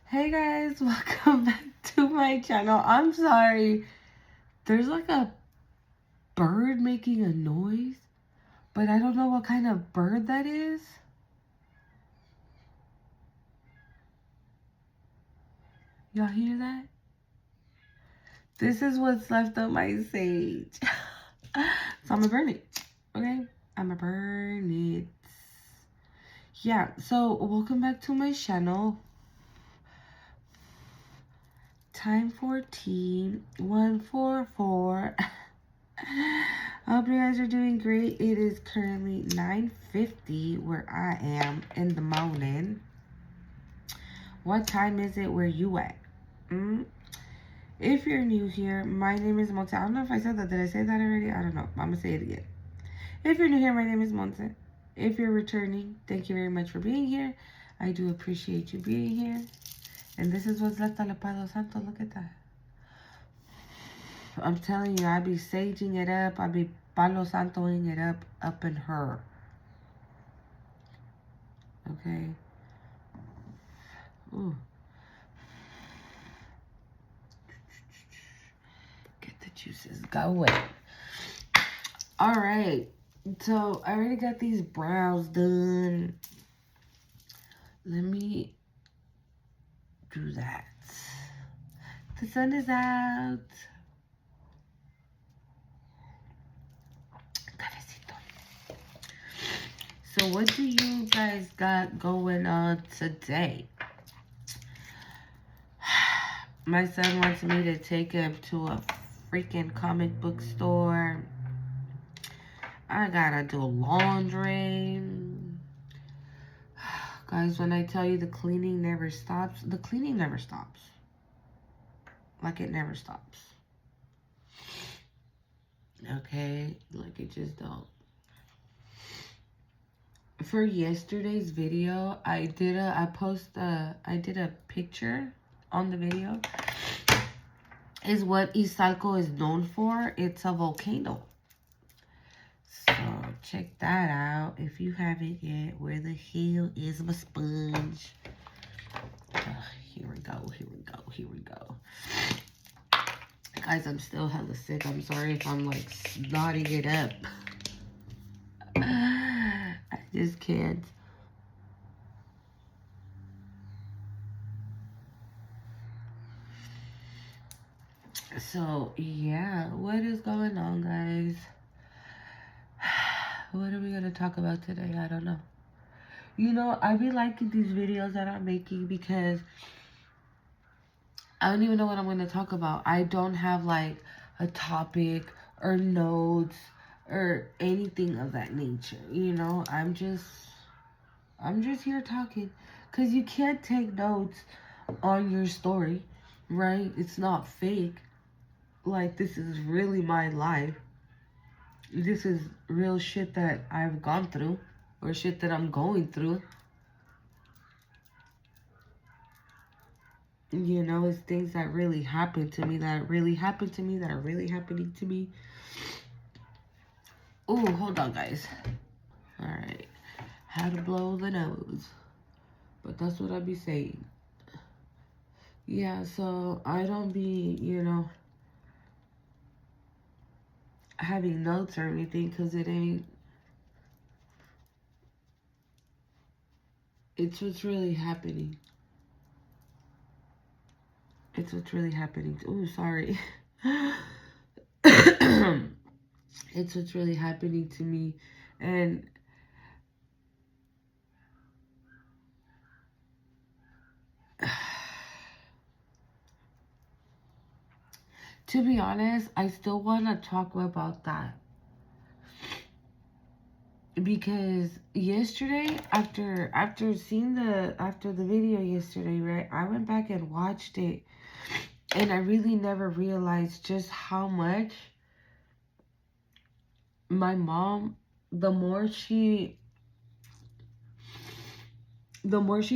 Hey guys, welcome back to my channel. I'm sorry. There's like a bird making a noise, but I don't know what kind of bird that is. Y'all hear that? This is what's left of my sage. So I'm gonna burn it. Okay? I'm gonna burn it. Yeah, so welcome back to my channel. Time 14, 144. I hope you guys are doing great. It is currently 9:50 where I am in the morning. What time is it where you at? If you're new here, my name is Monte. I don't know if I said that. Did I say that already? I don't know. I'm going to say it again. If you're new here, my name is Monte. If you're returning, thank you very much for being here. I do appreciate you being here. And this is what's left of the Palo Santo. Look at that. I'm telling you, I be saging it up. I be Palo Santoing it up in her. Okay. Ooh. Get the juices going. All right. So I already got these brows done. Let me do that. The sun is out. So what do you guys got going on today? My son wants me to take him to a freaking comic book store. I gotta do laundry. Guys, when I tell you the cleaning never stops, the cleaning never stops. Like it never stops. Okay? Like it just don't. For yesterday's video, I did a picture on the video. Is what Izalco is known for. It's a volcano. So check that out if you haven't yet. Where the hell is my sponge? Here we go. Guys, I'm still hella sick. I'm sorry if I'm like snotting it up. I just can't. So yeah, what is going on, guys? What are we gonna talk about today? I don't know. You know, I be liking these videos that I'm making because I don't even know what I'm gonna talk about. I don't have like a topic or notes or anything of that nature. You know, I'm just here talking because you can't take notes on your story, right? It's not fake. Like, this is really my life. This is real shit that I've gone through or shit that I'm going through. You know, it's things that really happened to me, that really happened to me, that are really happening to me. Oh, hold on, guys. All right. How to blow the nose. But that's what I be saying. Yeah, so I don't be, you know, having notes or anything because it ain't. It's what's really happening. It's what's really happening. Oh, sorry. It's what's really happening to me. And to be honest, I still want to talk about that. Because yesterday, after seeing the video yesterday, right, I went back and watched it, and I really never realized just how much my mom, the more she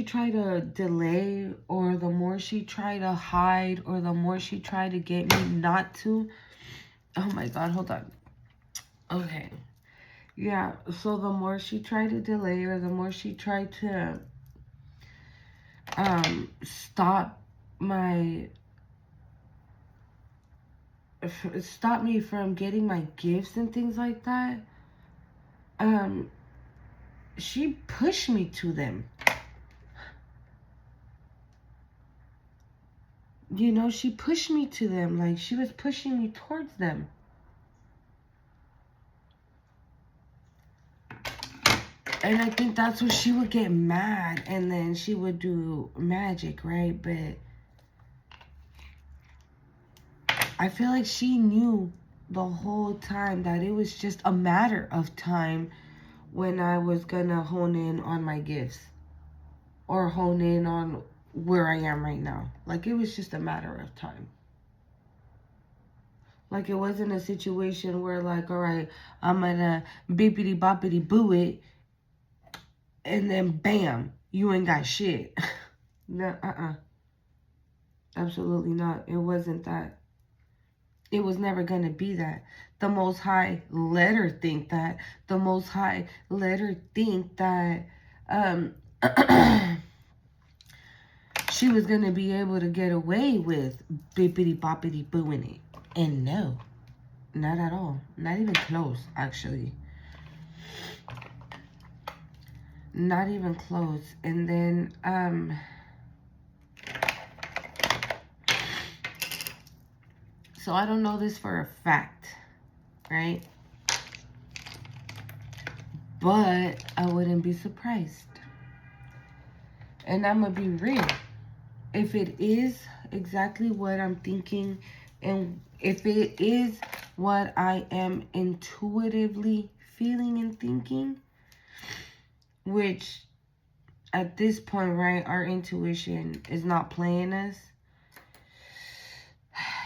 tried to delay, or the more she tried to hide, or the more she tried to get me not to. Oh my God, hold on. Okay. Yeah, so the more she tried to delay, or the more she tried to stop my stop me from getting my gifts and things like that, um, she pushed me to them. You know, she pushed me to them. Like, she was pushing me towards them. And I think that's where she would get mad. And then she would do magic, right? But I feel like she knew the whole time that it was just a matter of time when I was gonna hone in on my gifts. Or hone in on where I am right now. Like, it was just a matter of time. Like, it wasn't a situation where, like, all right, I'm gonna bippity boppity boo it, and then bam, you ain't got shit. No, absolutely not. It wasn't that. It was never gonna be that. The Most High let her think that. The Most High let her think that she was gonna be able to get away with bippity boppity booing it. And no, not at all. Not even close, actually. Not even close. And then, so I don't know this for a fact, right? But I wouldn't be surprised. And I'm going to be real. If it is exactly what I'm thinking, and if it is what I am intuitively feeling and thinking, which at this point, right, our intuition is not playing us.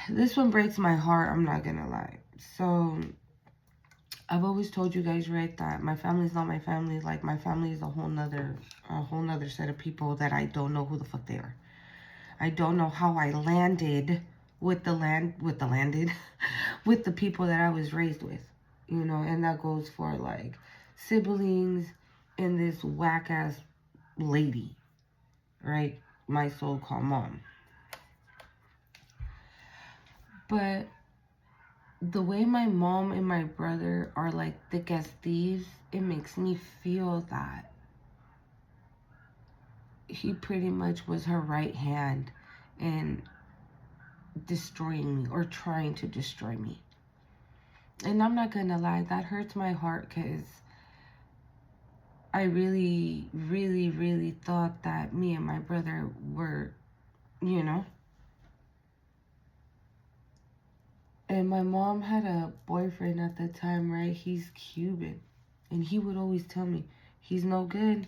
This one breaks my heart, I'm not gonna lie. So I've always told you guys, right, that my family's not my family. Like, my family is a whole nother set of people that I don't know who the fuck they are. I don't know how I landed with with the people that I was raised with, you know. And that goes for, like, siblings and this whack ass lady, right, my so-called mom. But the way my mom and my brother are like thick as thieves, it makes me feel that he pretty much was her right hand in destroying me, or trying to destroy me. And I'm not gonna lie, that hurts my heart, because I really, really, really thought that me and my brother were, you know. And my mom had a boyfriend at the time, right? He's Cuban. And he would always tell me, he's no good.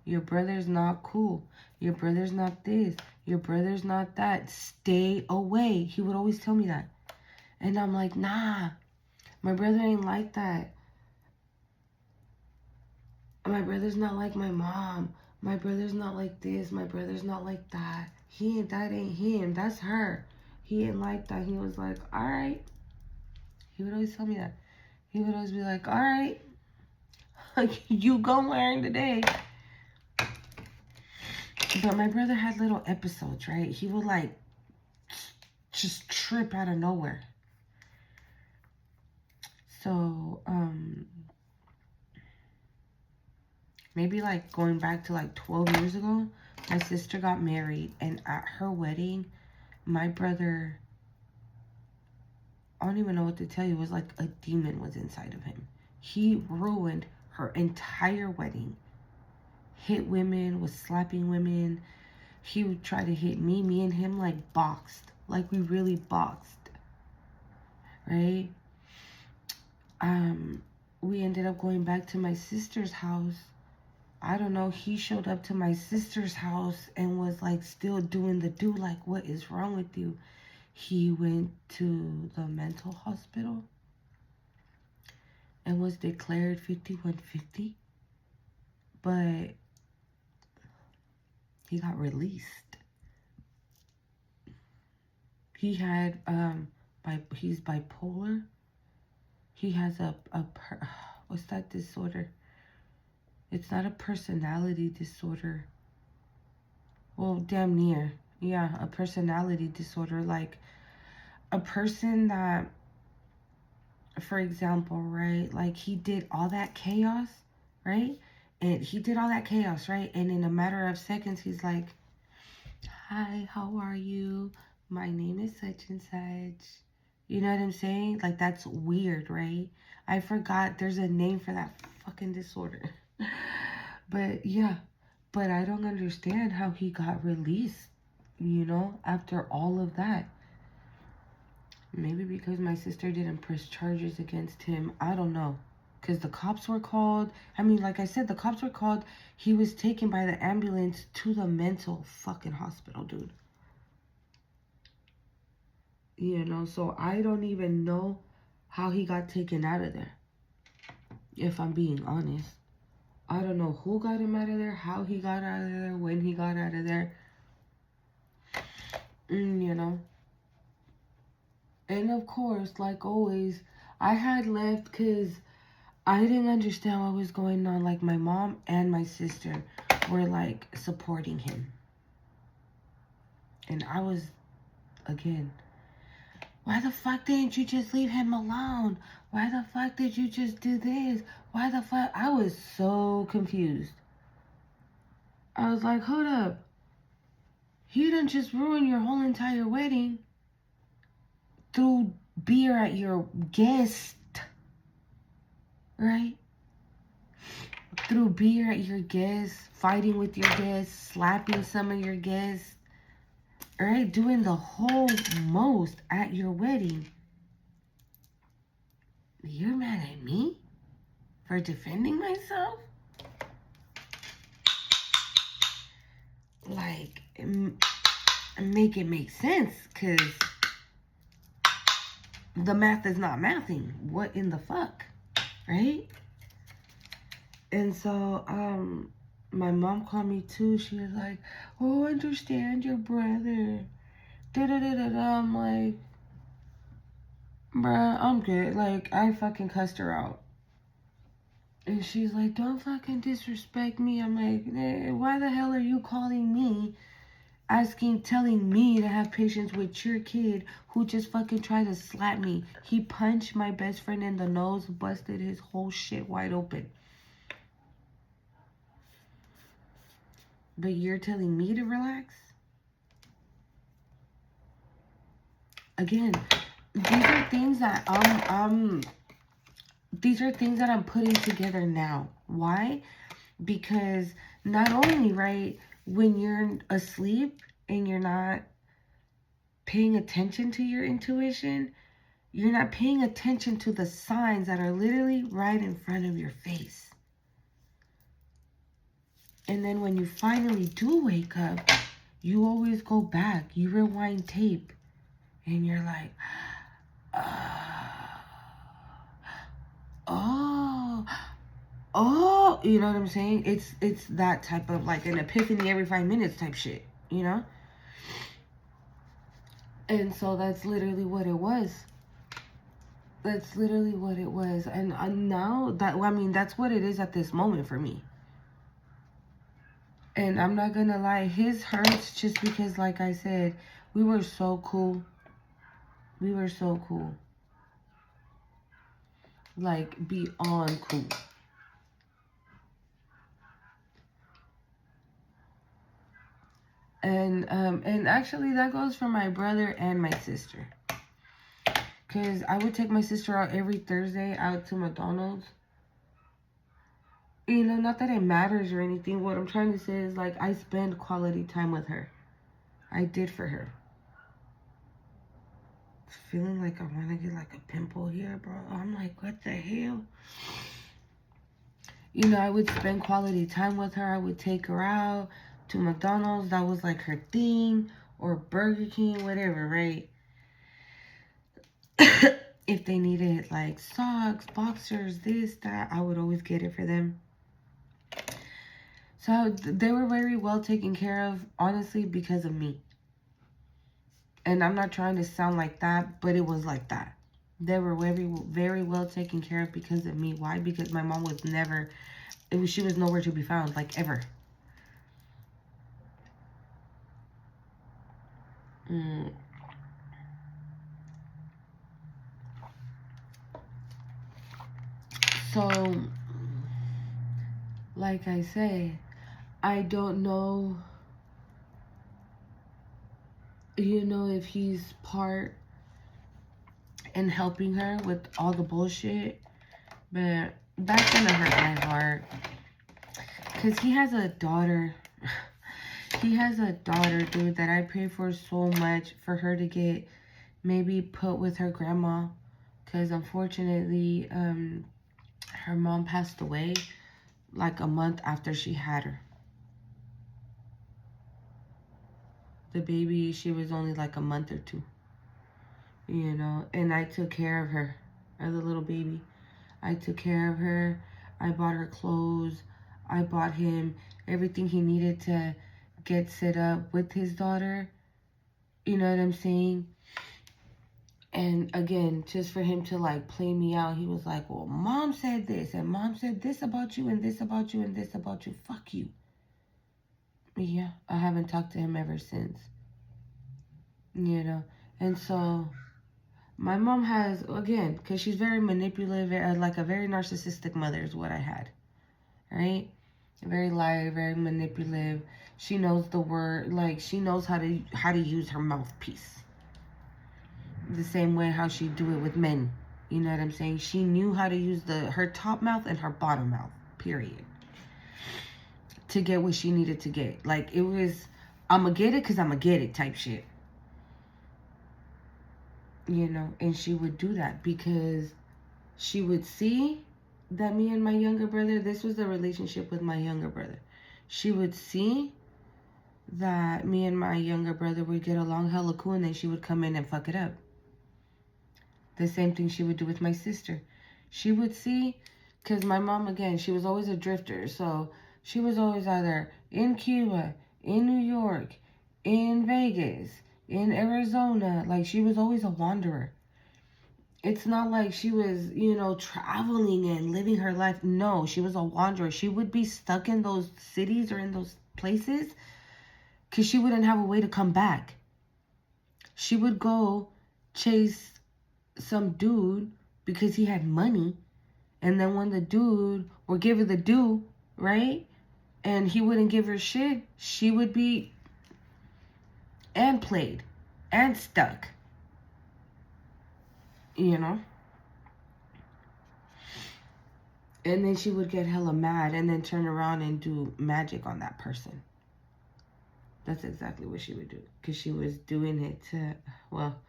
Your brother's not cool. Your brother's not this. Your brother's not that. Stay away. He would always tell me that. And I'm like, nah, my brother ain't like that. My brother's not like my mom. My brother's not like this. My brother's not like that. That ain't him. That's her. He ain't like that. He was like, all right. He would always tell me that. He would always be like, all right, you gonna learn today. But my brother had little episodes, right? He would, like, just trip out of nowhere. So, maybe, like, going back to, like, 12 years ago, my sister got married, and at her wedding, my brother, I don't even know what to tell you, it was like a demon was inside of him. He ruined her entire wedding. Hit women, was slapping women. He would try to hit me. Me and him, like, boxed. Like, we really boxed. Right? We ended up going back to my sister's house. I don't know, he showed up to my sister's house and was, like, still doing the do, like, what is wrong with you? He went to the mental hospital and was declared 5150, but he got released. He had, he's bipolar. He has what's that disorder? It's not a personality disorder. Well, damn near. Yeah, a personality disorder. Like, a person that, for example, right? Like, he did all that chaos, right? And he did all that chaos, right? And in a matter of seconds, he's like, hi, how are you? My name is such and such. You know what I'm saying? Like, that's weird, right? I forgot there's a name for that fucking disorder. But yeah, but I don't understand how he got released, after all of that. Maybe because my sister didn't press charges against him. I don't know. Because the cops were called. I mean, like I said, the cops were called. He was taken by the ambulance to the mental fucking hospital, dude. So I don't even know how he got taken out of there. If I'm being honest. I don't know who got him out of there, how he got out of there, when he got out of there. You know. And of course, like always, I had left because I didn't understand what was going on. Like, my mom and my sister were, like, supporting him. And I was, again, why the fuck didn't you just leave him alone? Why the fuck did you just do this? Why the fuck? I was so confused. I was like, hold up. He done just ruined your whole entire wedding through beer at your guest, right? Through beer at your guests, fighting with your guests, slapping some of your guests, right? Doing the whole most at your wedding. You're mad at me for defending myself? Like, make it make sense, because the math is not mathing. What in the fuck, right? And so, my mom called me too. She was like, oh, I understand your brother. Da-da-da-da-da. I'm like, bruh, I'm good. Like, I fucking cussed her out. And she's like, don't fucking disrespect me. I'm like, why the hell are you calling me, telling me to have patience with your kid who just fucking tried to slap me? He punched my best friend in the nose, busted his whole shit wide open. But you're telling me to relax? Again, these are things that I'm putting together now. Why? Because not only, right, when you're asleep and you're not paying attention to your intuition, you're not paying attention to the signs that are literally right in front of your face. And then when you finally do wake up, you always go back. You rewind tape. And you're like, oh, you know what I'm saying? It's that type of, like, an epiphany every 5 minutes type shit, you know? And so that's literally what it was. That's literally what it was. And now, that's what it is at this moment for me. And I'm not gonna lie, his hurts just because, like I said, we were so cool. We were so cool. Like, beyond cool. And actually that goes for my brother and my sister. Because I would take my sister out every Thursday out to McDonald's. Not that it matters or anything. What I'm trying to say is, like, I spend quality time with her. I did for her. It's feeling like I want to get, like, a pimple here, bro. I'm like, what the hell? I would spend quality time with her. I would take her out to McDonald's. That was, like, her thing. Or Burger King, whatever, right? If they needed, like, socks, boxers, this, that, I would always get it for them. So they were very well taken care of, honestly, because of me. And I'm not trying to sound like that, but it was like that. They were very, very well taken care of because of me. Why? Because my mom was she was nowhere to be found, like, ever. Mm. So, like I say, I don't know, if he's part in helping her with all the bullshit, but that's gonna hurt my heart. Because he has a daughter. He has a daughter, dude, that I pray for so much for her to get maybe put with her grandma. Because unfortunately, her mom passed away like a month after she had her. The baby, she was only like a month or two, and I took care of her as a little baby. I took care of her. I bought her clothes. I bought him everything he needed to get set up with his daughter. You know what I'm saying? And again, just for him to like play me out, he was like, well, mom said this, and mom said this about you, and this about you, and this about you. Fuck you. Yeah, I haven't talked to him ever since. And so my mom has, again, because she's very manipulative, like a very narcissistic mother is what I had, right? Very liar, very manipulative. She knows the word, like she knows how to use her mouthpiece. The same way how she do it with men. You know what I'm saying? She knew how to use her top mouth and her bottom mouth, period, to get what she needed to get. Like it was, I'ma get it because I'ma get it type shit. And she would do that because she would see that me and my younger brother, this was the relationship with my younger brother. She would see that me and my younger brother would get along hella cool, and then she would come in and fuck it up. The same thing she would do with my sister. She would see, because my mom, again, she was always a drifter. So she was always either in Cuba, in New York, in Vegas, in Arizona. Like, she was always a wanderer. It's not like she was, traveling and living her life. No, she was a wanderer. She would be stuck in those cities or in those places because she wouldn't have a way to come back. She would go chase some dude because he had money, and then when the dude would give her the due, right, and he wouldn't give her shit, she would be and played and stuck, and then she would get hella mad and then turn around and do magic on that person. That's exactly what she would do, because she was doing it to, well,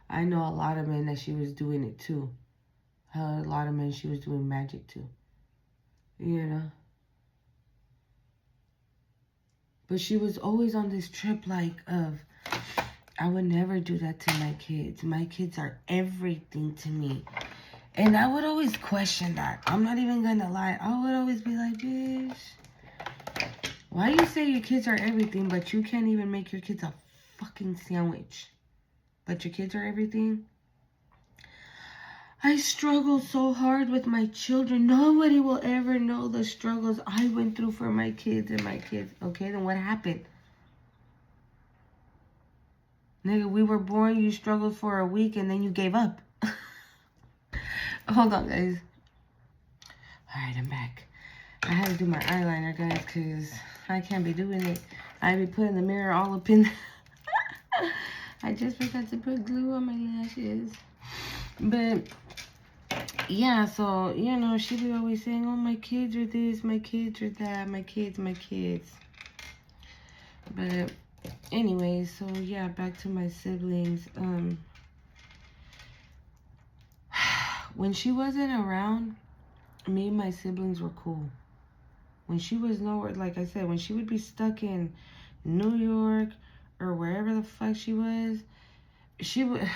I know a lot of men that she was doing it to. A lot of men she was doing magic to. But she was always on this trip like of, I would never do that to my kids. My kids are everything to me. And I would always question that. I'm not even gonna lie. I would always be like, bitch, why you say your kids are everything, but you can't even make your kids a fucking sandwich? But your kids are everything? I struggle so hard with my children. Nobody will ever know the struggles I went through for my kids and my kids. Okay, then what happened? Nigga, we were born, you struggled for a week, and then you gave up. Hold on, guys. Alright, I'm back. I had to do my eyeliner, guys, because I can't be doing it. I be putting the mirror all up in... I just forgot to put glue on my lashes. But... yeah, so, she be always saying, oh, my kids are this, my kids are that, my kids. But anyways, so yeah, back to my siblings. When she wasn't around, me and my siblings were cool. When she was nowhere, like I said, when she would be stuck in New York or wherever the fuck she was, she would...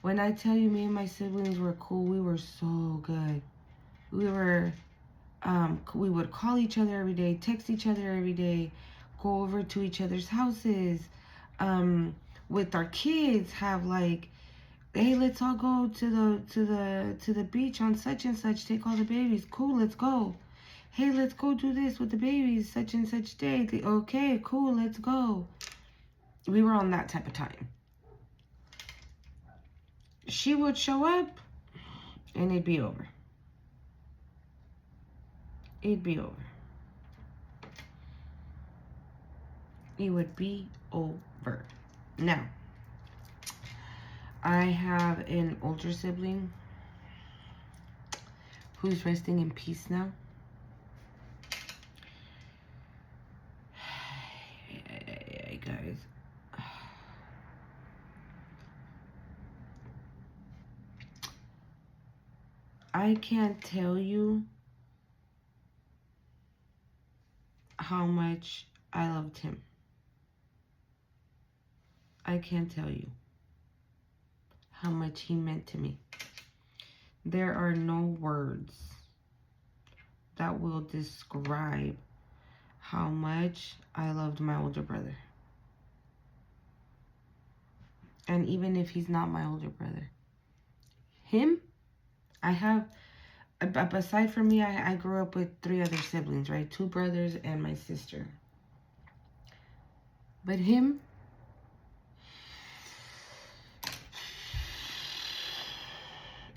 When I tell you me and my siblings were cool, we were so good. We would call each other every day, text each other every day, go over to each other's houses, with our kids, have like, hey, let's all go to the beach on such and such, take all the babies. Cool, let's go. Hey, let's go do this with the babies such and such day. Okay, cool, let's go. We were on that type of time. She would show up and it'd be over. It'd be over. It would be over. Now, I have an older sibling who's resting in peace now. Hey, guys. I can't tell you how much I loved him. I can't tell you how much he meant to me. There are no words that will describe how much I loved my older brother. And even if he's not my older brother, him, I have, aside from me, I grew up with 3 other siblings, right? 2 brothers and my sister. But him,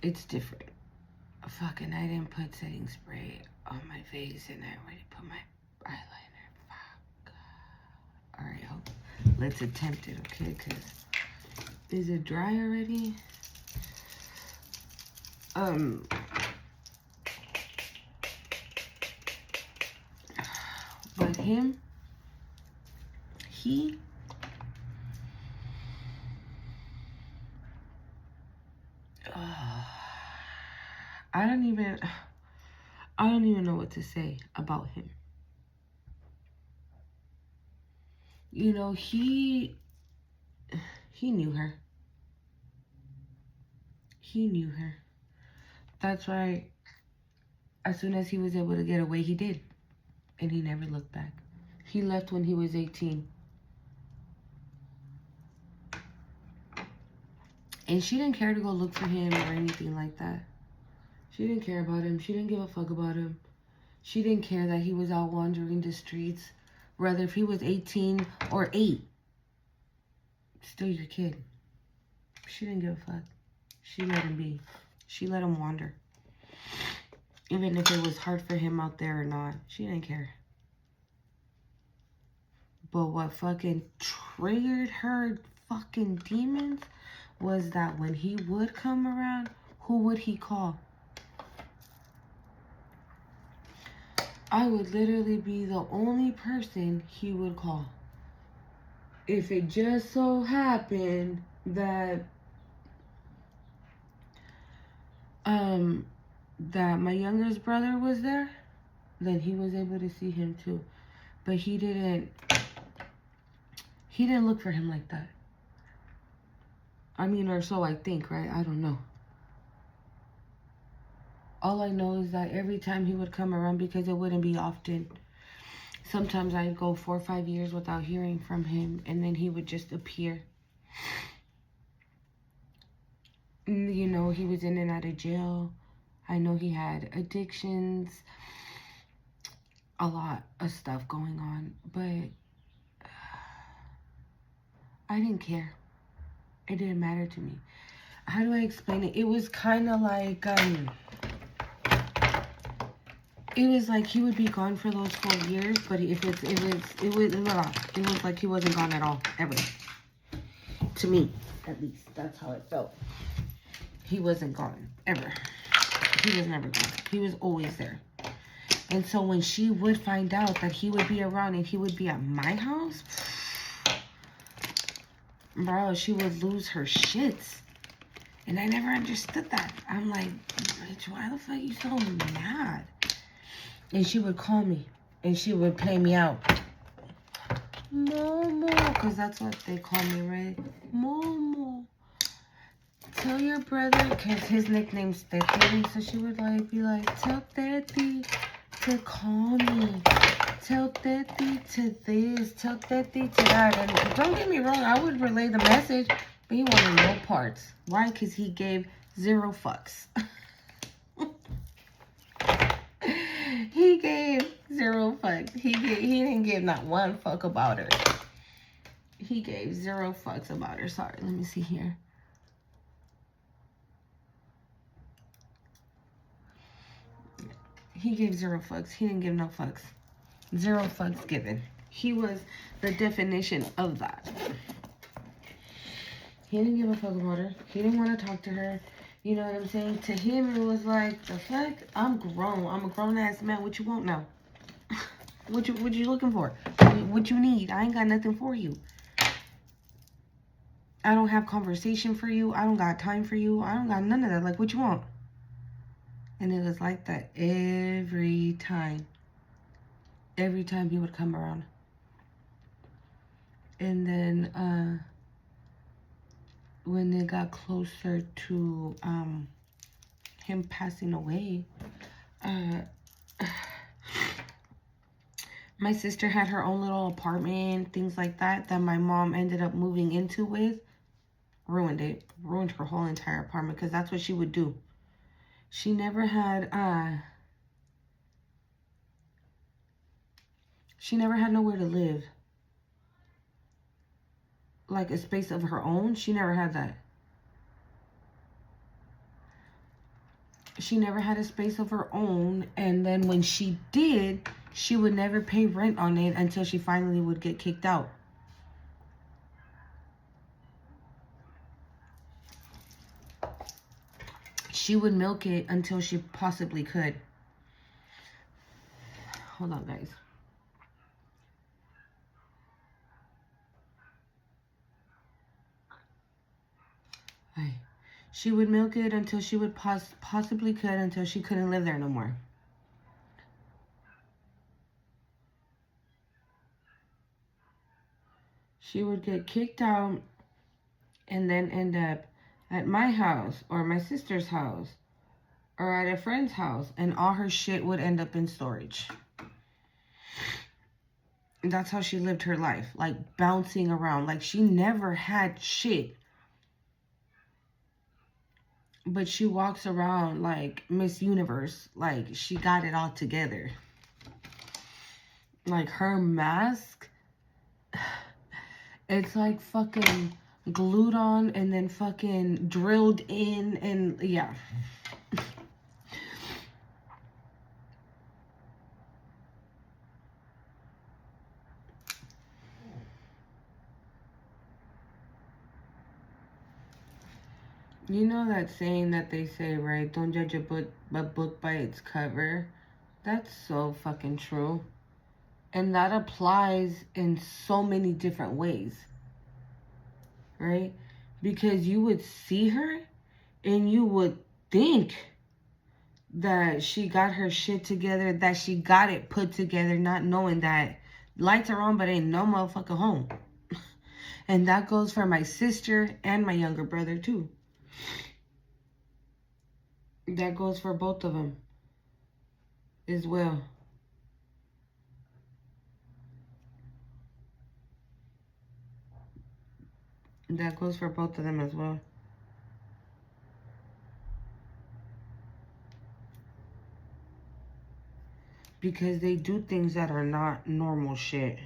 it's different. Fucking, I didn't put setting spray on my face and I already put my eyeliner. Fuck. Alright, let's attempt it, okay? Because, is it dry already? But him, he, I don't even know what to say about him. You know, he knew her. He knew her. That's why as soon as he was able to get away, he did. And he never looked back. He left when he was 18. And she didn't care to go look for him or anything like that. She didn't care about him. She didn't give a fuck about him. She didn't care that he was out wandering the streets. Whether if he was 18 or 8. Still your kid. She didn't give a fuck. She let him be. She let him wander. Even if it was hard for him out there or not. She didn't care. But what fucking triggered her fucking demons was that when he would come around, who would he call? I would literally be the only person he would call. If it just so happened that that my youngest brother was there, then he was able to see him too. But he didn't look for him like that. I mean, or so I think, right? I don't know. All I know is that every time he would come around, because it wouldn't be often, sometimes I'd go 4 or 5 years without hearing from him, and then he would just appear. You know, he was in and out of jail. I know he had addictions, a lot of stuff going on, but I didn't care. It didn't matter to me. How do I explain it? It was kind of like, it was like he would be gone for those 4 years, but it was like he wasn't gone at all, ever. To me, at least, that's how it felt. He wasn't gone, ever. He was never gone. He was always there. And so when she would find out that he would be around and he would be at my house, bro, she would lose her shits. And I never understood that. I'm like, bitch, why the fuck you so mad? And she would call me. And she would play me out. Momo. Because that's what they call me, right? Momo. Tell your brother, because his nickname's Tete. So she would be like, tell Tete to call me. Tell Tete to this. Tell Tete to that. And don't get me wrong, I would relay the message. But he wanted no parts. Why? Because he gave 0 fucks. He gave 0 fucks. He didn't give not 1 fuck about her. He gave 0 fucks about her. Sorry, let me see here. He gave 0 fucks. He didn't give no fucks. 0 fucks given. He was the definition of that. He didn't give a fuck about her. He didn't want to talk to her. You know what I'm saying? To him, it was like, the fuck? I'm grown. I'm a grown-ass man. What you want now? What you looking for? What you need? I ain't got nothing for you. I don't have conversation for you. I don't got time for you. I don't got none of that. Like, what you want? And it was like that every time. Every time he would come around. And then, when it got closer to, him passing away, my sister had her own little apartment, things like that, that my mom ended up moving into with. Ruined it. Ruined her whole entire apartment, because that's what she would do. She never had nowhere to live. Like a space of her own. She never had that. She never had a space of her own. And then when she did, she would never pay rent on it until she finally would get kicked out. She would milk it until she possibly could. Hold on, guys. Hi. She would milk it until she would possibly could, until she couldn't live there no more. She would get kicked out and then end up at my house or my sister's house or at a friend's house, and all her shit would end up in storage. And that's how she lived her life, like bouncing around. Like she never had shit. But she walks around like Miss Universe, like she got it all together. Like her mask, it's like fucking glued on and then fucking drilled in, and yeah. You know that saying that they say, right? Don't judge a book by its cover. That's so fucking true. And that applies in so many different ways. Right? Because you would see her and you would think that she got her shit together, that she got it put together, not knowing that lights are on but ain't no motherfucker home. And that goes for my sister and my younger brother too. That goes for both of them as well. That goes for both of them as well. Because they do things that are not normal shit.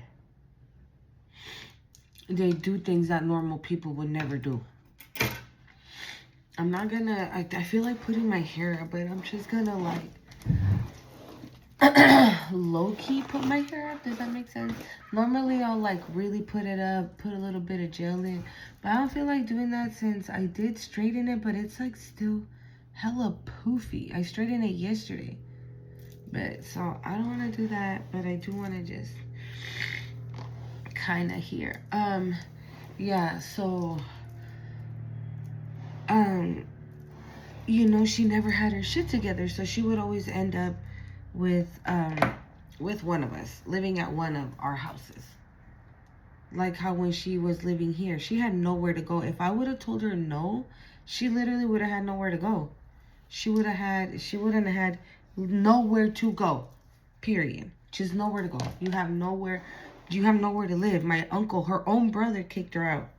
They do things that normal people would never do. I'm not gonna, I feel like putting my hair up, but I'm just gonna like low-key put my hair up. Does that make sense? Normally I'll like really put it up, put a little bit of gel in, but I don't feel like doing that since I did straighten it, but it's like still hella poofy. I straightened it yesterday, but so I don't want to do that, but I do want to just kind of here. Yeah, so you know, she never had her shit together, so she would always end up with one of us, living at one of our houses. Like how when she was living here, she had nowhere to go. If I would have told her no, she literally would have had nowhere to go. She wouldn't have had nowhere to go. Period. Just nowhere to go. You have nowhere to live. My uncle, her own brother kicked her out.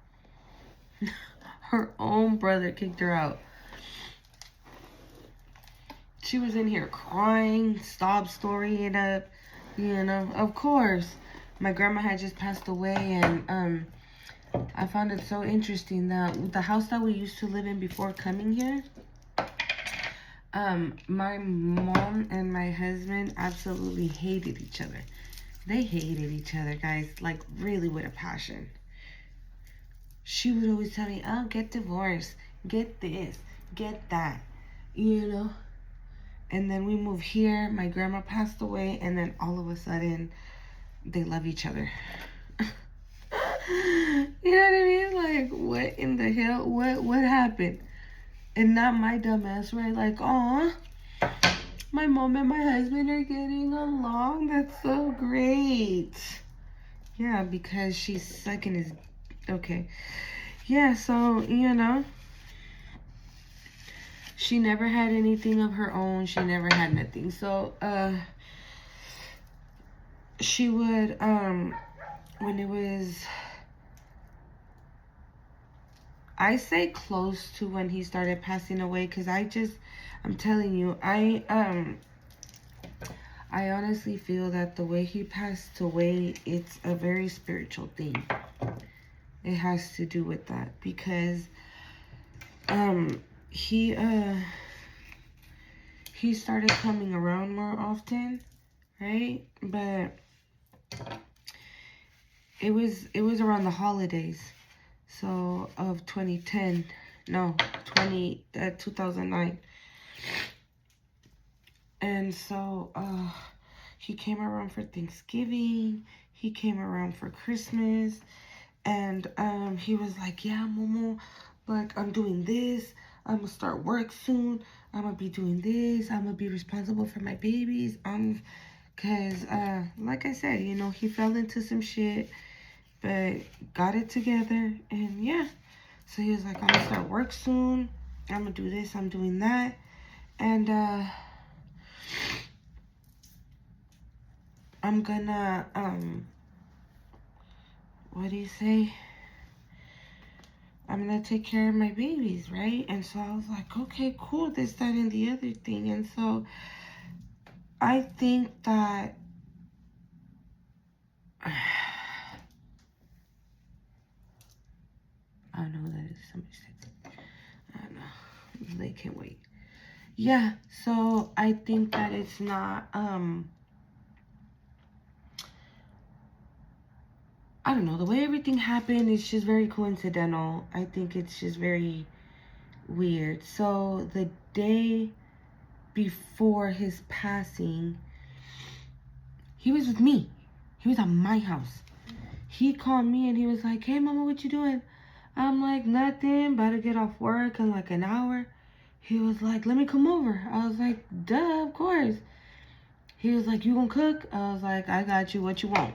Her own brother kicked her out. She was in here crying, sob storying up, you know. Of course, my grandma had just passed away, and I found it so interesting that the house that we used to live in before coming here, my mom and my husband absolutely hated each other. They hated each other, guys, like really with a passion. She would always tell me, oh, get divorced, get this, get that, you know? And then we moved here, my grandma passed away, and then all of a sudden, they love each other. You know what I mean? Like, what in the hell? What happened? And not my dumbass, right? Like, aw, my mom and my husband are getting along. That's so great. Yeah, because she's sucking his... Okay. Yeah, so, you know, she never had anything of her own. She never had nothing. So, she would, when it was... I say close to when he started passing away, because I'm telling you, I honestly feel that the way he passed away, it's a very spiritual thing. It has to do with that, because he started coming around more often, right? But it was around the holidays. So of 2010, no, 2009. And so he came around for Thanksgiving, he came around for Christmas, and he was like, yeah, Momo, like, I'm doing this, I'm gonna start work soon, I'm gonna be doing this, I'm gonna be responsible for my babies, because like I said, you know, he fell into some shit, but got it together, and yeah. So he was like, I'm gonna start work soon, I'm gonna do this, I'm doing that. And I'm gonna what do you say, I'm gonna take care of my babies, right? And so I was like, okay, cool, this, that, and the other thing. And so I think that I don't know what that is. Somebody said, I don't know. They can't wait. Yeah, so I think that it's not, I don't know, the way everything happened is just very coincidental. I think it's just very weird. So the day before his passing, he was with me. He was at my house. He called me and he was like, hey, mama, what you doing? I'm like, nothing, about to get off work in like an hour. He was like, let me come over. I was like, duh, of course. He was like, you gonna cook? I was like, I got you, what you want?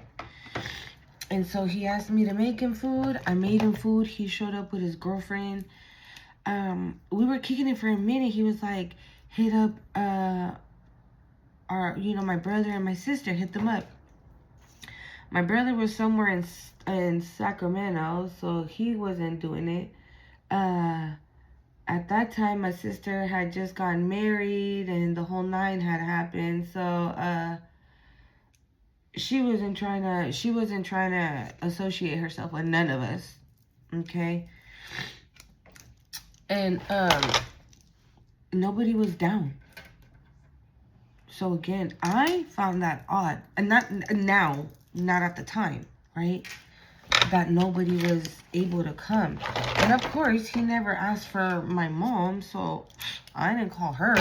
And so he asked me to make him food. I made him food. He showed up with his girlfriend. We were kicking it for a minute. He was like, hit up my brother and my sister, hit them up. My brother was somewhere in Sacramento, so he wasn't doing it. At that time, my sister had just gotten married, and the whole nine had happened. So she wasn't trying to associate herself with none of us. Okay, and nobody was down. So again, I found that odd, and not now, not at the time, right? That nobody was able to come. And of course, he never asked for my mom, so I didn't call her.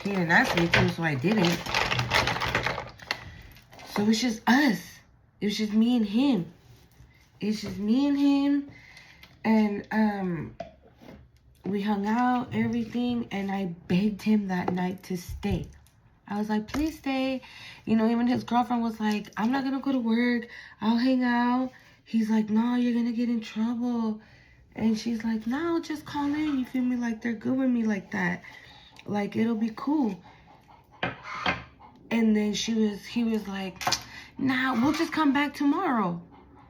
He didn't ask me to, so I didn't. So it was just us. It was just me and him. It's just me and him. And we hung out, everything, and I begged him that night to stay. I was like, please stay. You know, even his girlfriend was like, I'm not gonna go to work, I'll hang out. He's like, no, you're gonna get in trouble. And she's like, no, just call in. You feel me? Like, they're good with me like that. Like, it'll be cool. And then he was like, nah, we'll just come back tomorrow.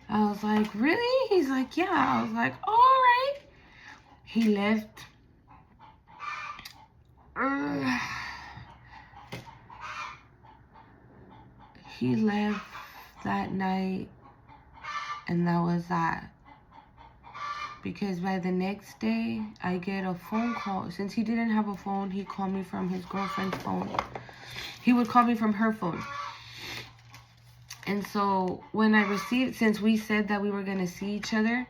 I was like, really? He's like, yeah. I was like, all right. He left. He left that night, and that was that. Because by the next day, I get a phone call. Since he didn't have a phone, he called me from his girlfriend's phone. He would call me from her phone. And so when I received, since we said that we were going to see each other,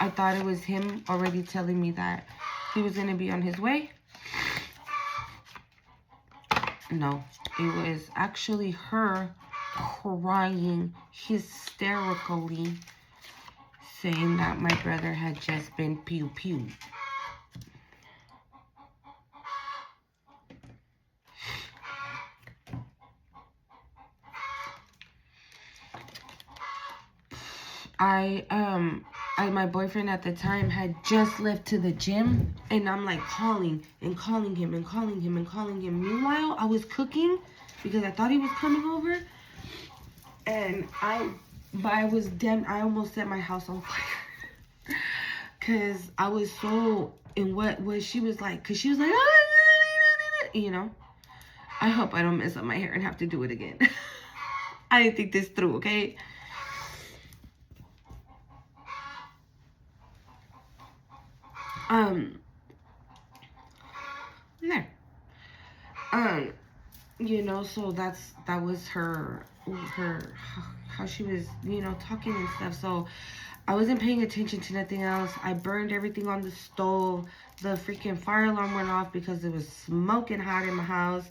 I thought it was him already telling me that he was going to be on his way. No, it was actually her crying hysterically, saying that my brother had just been pew-pew. My boyfriend at the time had just left to the gym, and I'm like calling and calling him and calling him and calling him. Meanwhile, I was cooking because I thought he was coming over, and I almost set my house on fire because I was so in what she was like, because she was like, you know. I hope I don't mess up my hair and have to do it again. I didn't think this through, okay? There. You know, so that was her how she was, you know, talking and stuff. So I wasn't paying attention to nothing else. I burned everything on the stove. The freaking fire alarm went off because it was smoking hot in my house.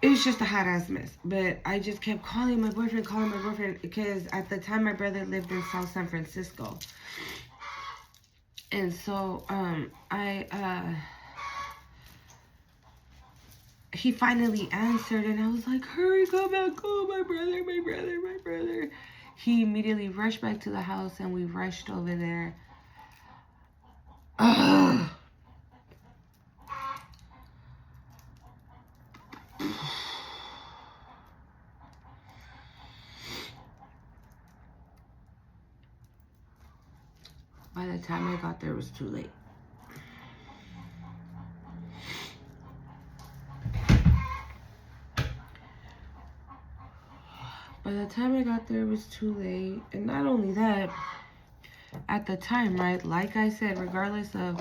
It was just a hot ass mess. But I just kept calling my boyfriend, because at the time my brother lived in South San Francisco. And so he finally answered, and I was like, hurry, come back home, my brother. He immediately rushed back to the house, and we rushed over there. Ugh. By the time I got there, it was too late. By the time I got there, it was too late. And not only that, at the time, right, like I said, regardless of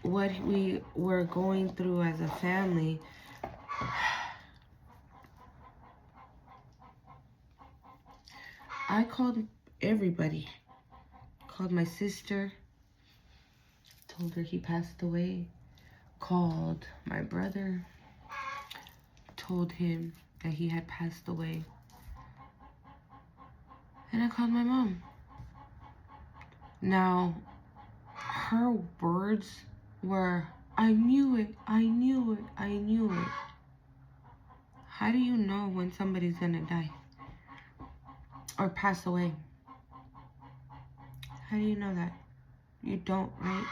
what we were going through as a family, I called everybody. Called my sister, told her he passed away. Called my brother, told him that he had passed away. And I called my mom. Now, her words were, I knew it. How do you know when somebody's gonna die or pass away? How do you know that? You don't, right?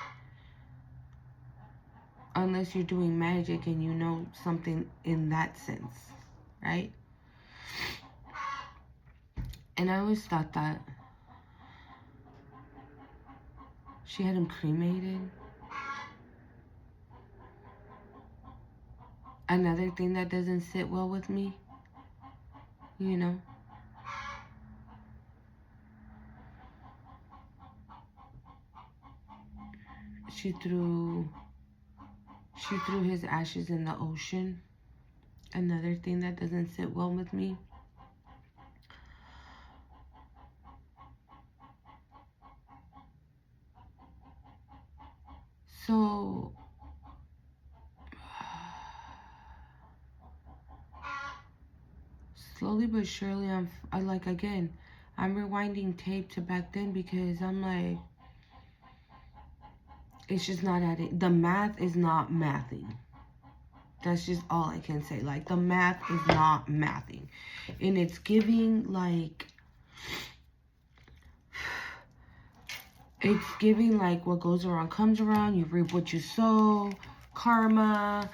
Unless you're doing magic and you know something in that sense, right? And I always thought that she had him cremated. Another thing that doesn't sit well with me, you know? She threw his ashes in the ocean. Another thing that doesn't sit well with me. So, slowly but surely, I'm rewinding tape to back then, because I'm like, it's just not adding. The math is not mathing. That's just all I can say. Like, the math is not mathing. And it's giving, like, it's giving, like, what goes around comes around. You reap what you sow. Karma.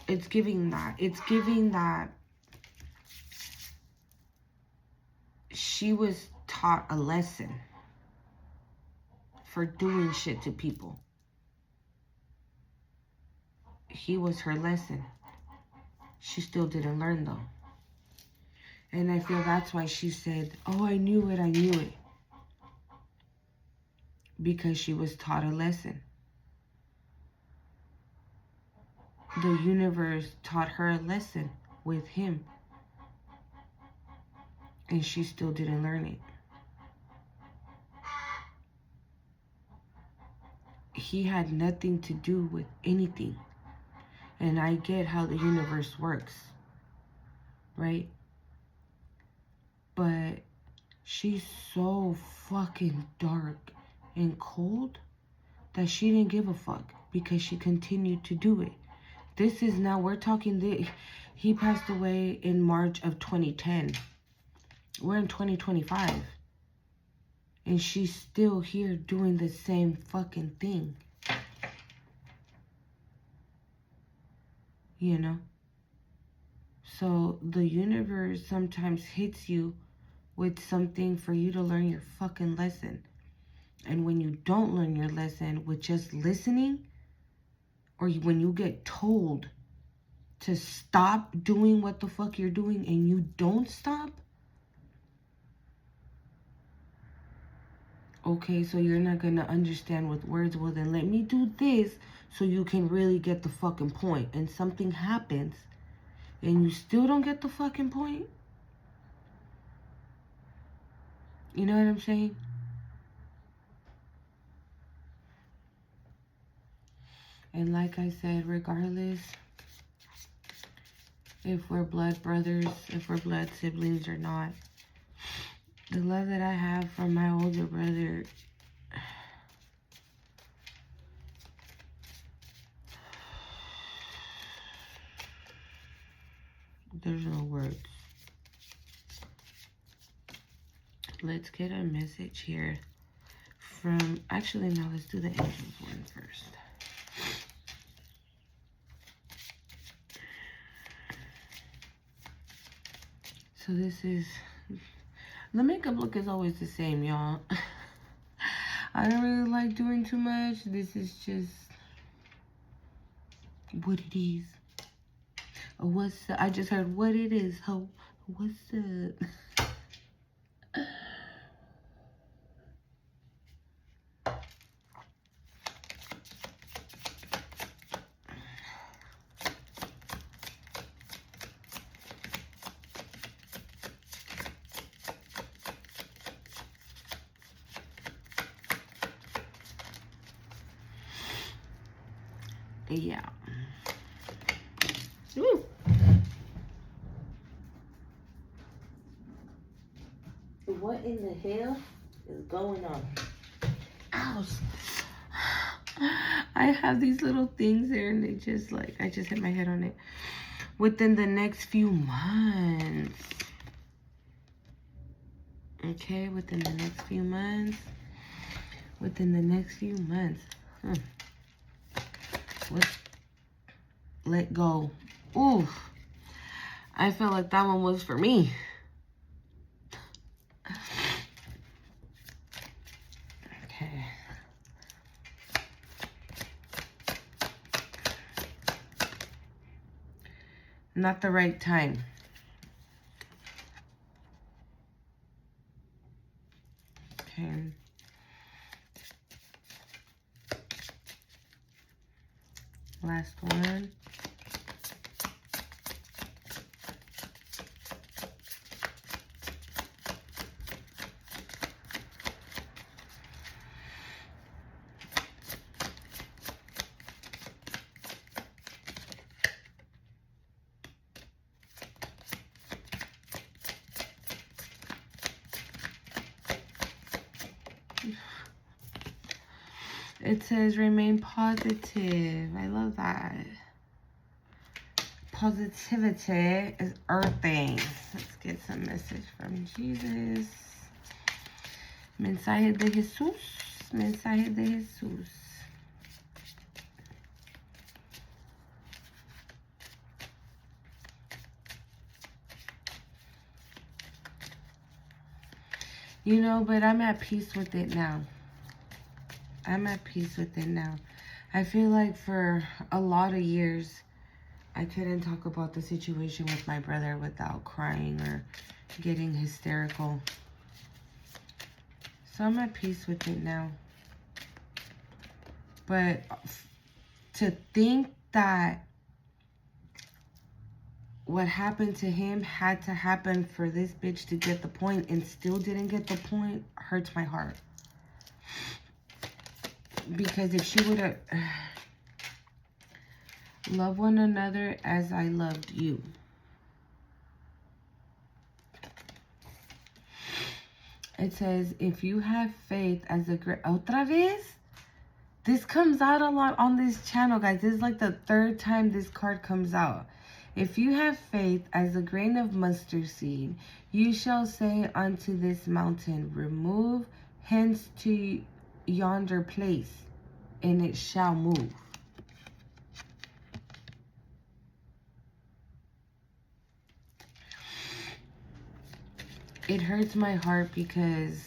It's giving that. It's giving that she was taught a lesson for doing shit to people. He was her lesson. She still didn't learn, though. And I feel that's why she said, oh, I knew it, I knew it. Because she was taught a lesson. The universe taught her a lesson with him. And she still didn't learn it. He had nothing to do with anything. And I get how the universe works. Right? But she's so fucking dark and cold that she didn't give a fuck because she continued to do it. This is now, we're talking, he passed away in March of 2010. We're in 2025. And she's still here doing the same fucking thing. You know? So the universe sometimes hits you with something for you to learn your fucking lesson. And when you don't learn your lesson with just listening, or when you get told to stop doing what the fuck you're doing and you don't stop, okay, so you're not gonna understand with words. Well, then let me do this so you can really get the fucking point. And something happens and you still don't get the fucking point. You know what I'm saying? And like I said, regardless if we're blood brothers, if we're blood siblings or not, the love that I have for my older brother, there's no words. Let's get a message here from, actually, no, let's do the angels one first. So this is, the makeup look is always the same, y'all. I don't really like doing too much. This is just what it is. What's the, I just heard what it is. Ho, what's the... Yeah. Woo. What in the hell is going on? Ouch. I have these little things there and they just like, I just hit my head on it. Within the next few months. Okay, within the next few months. Within the next few months. Let go. Ooh. I felt like that one was for me. Okay. Not the right time. Okay. Last one. It says remain positive. I love that. Positivity is earthing. Let's get some message from Jesus. Mensaje de Jesús. Mensaje de Jesús. You know, but I'm at peace with it now. I'm at peace with it now. I feel like for a lot of years, I couldn't talk about the situation with my brother without crying or getting hysterical. So I'm at peace with it now. But to think that what happened to him had to happen for this bitch to get the point and still didn't get the point hurts my heart. Because if she would have loved one another as I loved you. It says, if you have faith as a great... Otra vez? This comes out a lot on this channel, guys. This is like the 3rd time this card comes out. If you have faith as a grain of mustard seed, you shall say unto this mountain, remove hence to yonder place, and it shall move. It hurts my heart because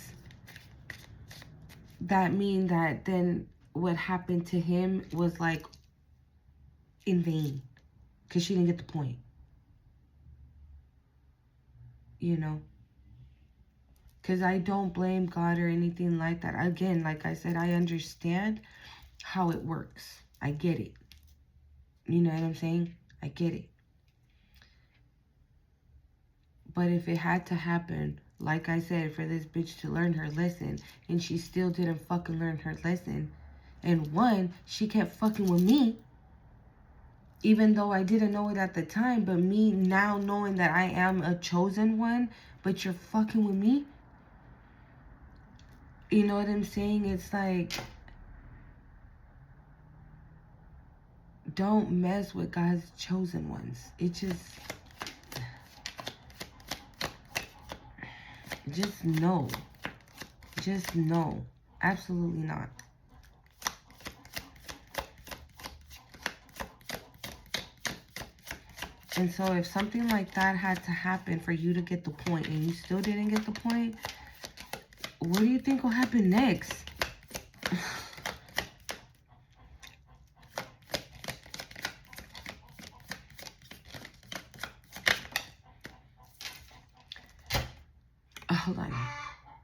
that means that then what happened to him was like in vain because she didn't get the point. You know? Because I don't blame God or anything like that. Again, like I said, I understand how it works. I get it. You know what I'm saying? I get it. But if it had to happen, like I said, for this bitch to learn her lesson, and she still didn't fucking learn her lesson, and one, she kept fucking with me, even though I didn't know it at the time, but me now knowing that I am a chosen one, but you're fucking with me, you know what I'm saying? It's like, don't mess with God's chosen ones. It just no. Just no. Absolutely not. And so if something like that had to happen for you to get the point and you still didn't get the point, what do you think will happen next? Hold on.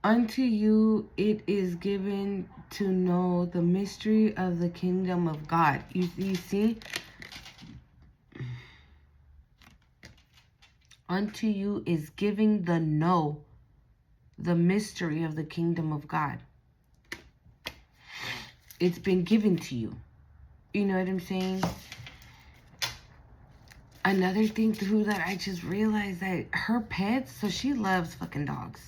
Unto you it is given to know the mystery of the kingdom of God. You see? Unto you is giving the mystery of the kingdom of God. It's been given to you. You know what I'm saying? Another thing too that I just realized that her pets, so she loves fucking dogs.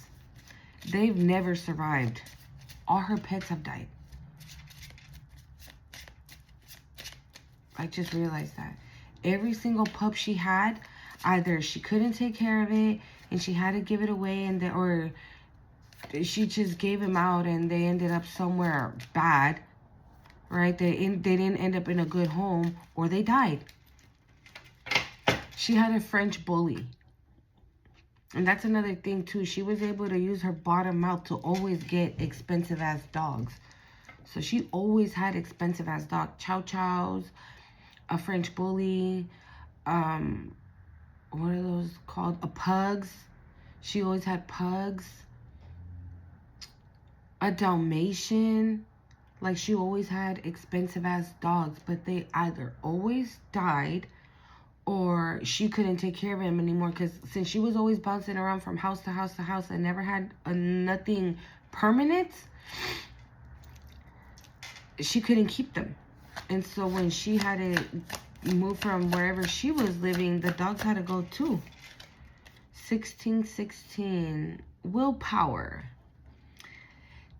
They've never survived. All her pets have died. I just realized that. Every single pup she had, either she couldn't take care of it and she had to give it away, or she just gave him out and they ended up somewhere bad, right? They didn't end up in a good home, or they died. She had a French bully. And that's another thing too. She was able to use her bottom mouth to always get expensive ass dogs. So she always had expensive ass dogs. Chow Chows, a French bully, what are those called? Pugs. She always had pugs. A Dalmatian. Like, she always had expensive ass dogs, but they either always died or she couldn't take care of him anymore, because since she was always bouncing around from house to house to house and never had nothing permanent, she couldn't keep them. And so when she had to move from wherever she was living, the dogs had to go too. 1616. Willpower.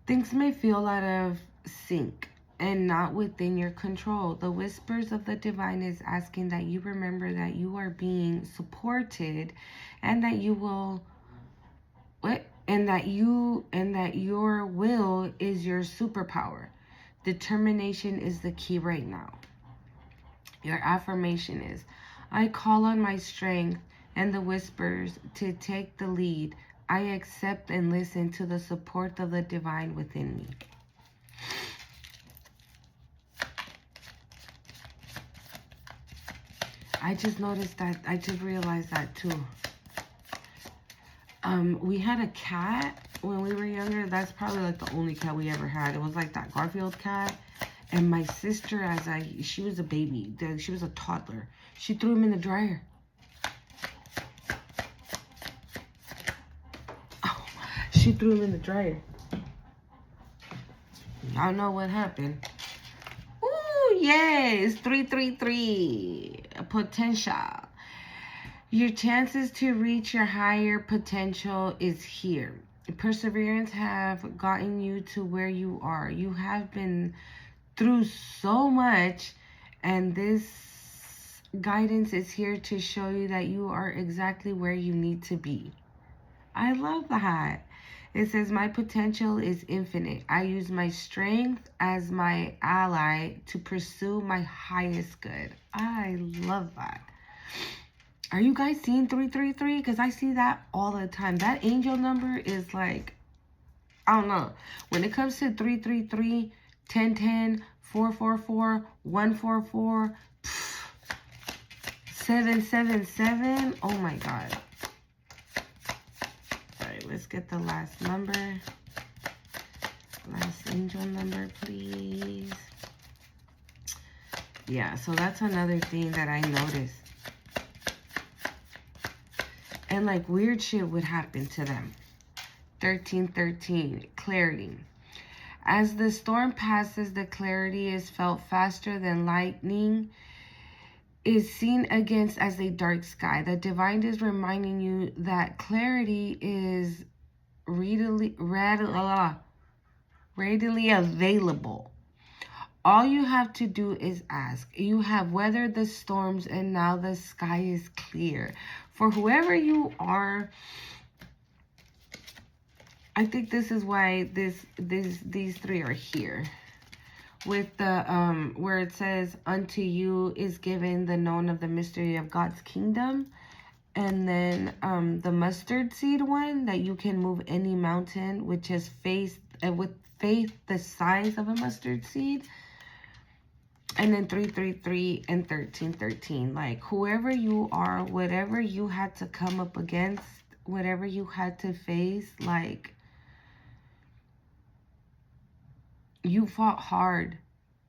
Things may feel out of sync and not within your control. The whispers of the divine is asking that you remember that you are being supported, and that you will and that your will is your superpower. Determination is the key right now. Your affirmation is, I call on my strength and the whispers to take the lead. I accept and listen to the support of the divine within me. I just noticed that. I just realized that too. We had a cat when we were younger. That's probably like the only cat we ever had. It was like that Garfield cat. And my sister, she was a baby. She was a toddler. She threw him in the dryer. Oh, she threw him in the dryer. Y'all know what happened. Ooh, yes. 333. Potential. Your chances to reach your higher potential is here. Perseverance have gotten you to where you are. You have been through so much, and this guidance is here to show you that you are exactly where you need to be. I love that. It says, my potential is infinite. I use my strength as my ally to pursue my highest good. I love that. Are you guys seeing 333? Because I see that all the time. That angel number is like, I don't know. When it comes to 333, 1010, 444, 144, 777. Oh my God. All right, let's get the last number. Last angel number, please. Yeah, so that's another thing that I noticed. And like weird shit would happen to them. 1313, clarity. As the storm passes, the clarity is felt faster than lightning is seen against as a dark sky. The divine is reminding you that clarity is readily available. All you have to do is ask. You have weathered the storms and now the sky is clear. For whoever you are, I think this is why these three are here. With the where it says, unto you is given the known of the mystery of God's kingdom. And then the mustard seed one, that you can move any mountain, which is with faith the size of a mustard seed. And then 333 and 1313. Like whoever you are, whatever you had to come up against, whatever you had to face, like you fought hard.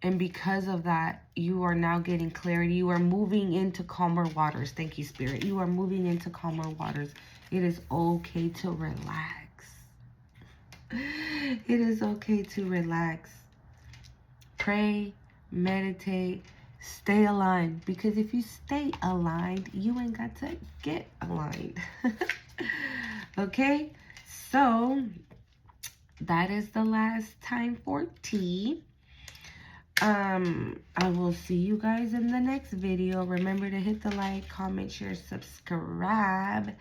And because of that, you are now getting clarity. You are moving into calmer waters. Thank you, Spirit. You are moving into calmer waters. It is okay to relax. It is okay to relax. Pray, meditate, stay aligned. Because if you stay aligned, you ain't got to get aligned. Okay? So, that is the last time for tea. I will see you guys in the next video. Remember to hit the like, comment, share, subscribe.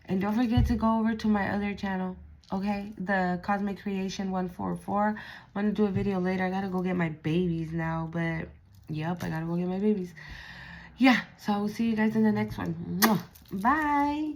And don't forget to go over to my other channel, okay? The Cosmic Creation 144. I'm going to do a video later. I got to go get my babies now, but yep, I got to go get my babies. Yeah, so I will see you guys in the next one. Bye.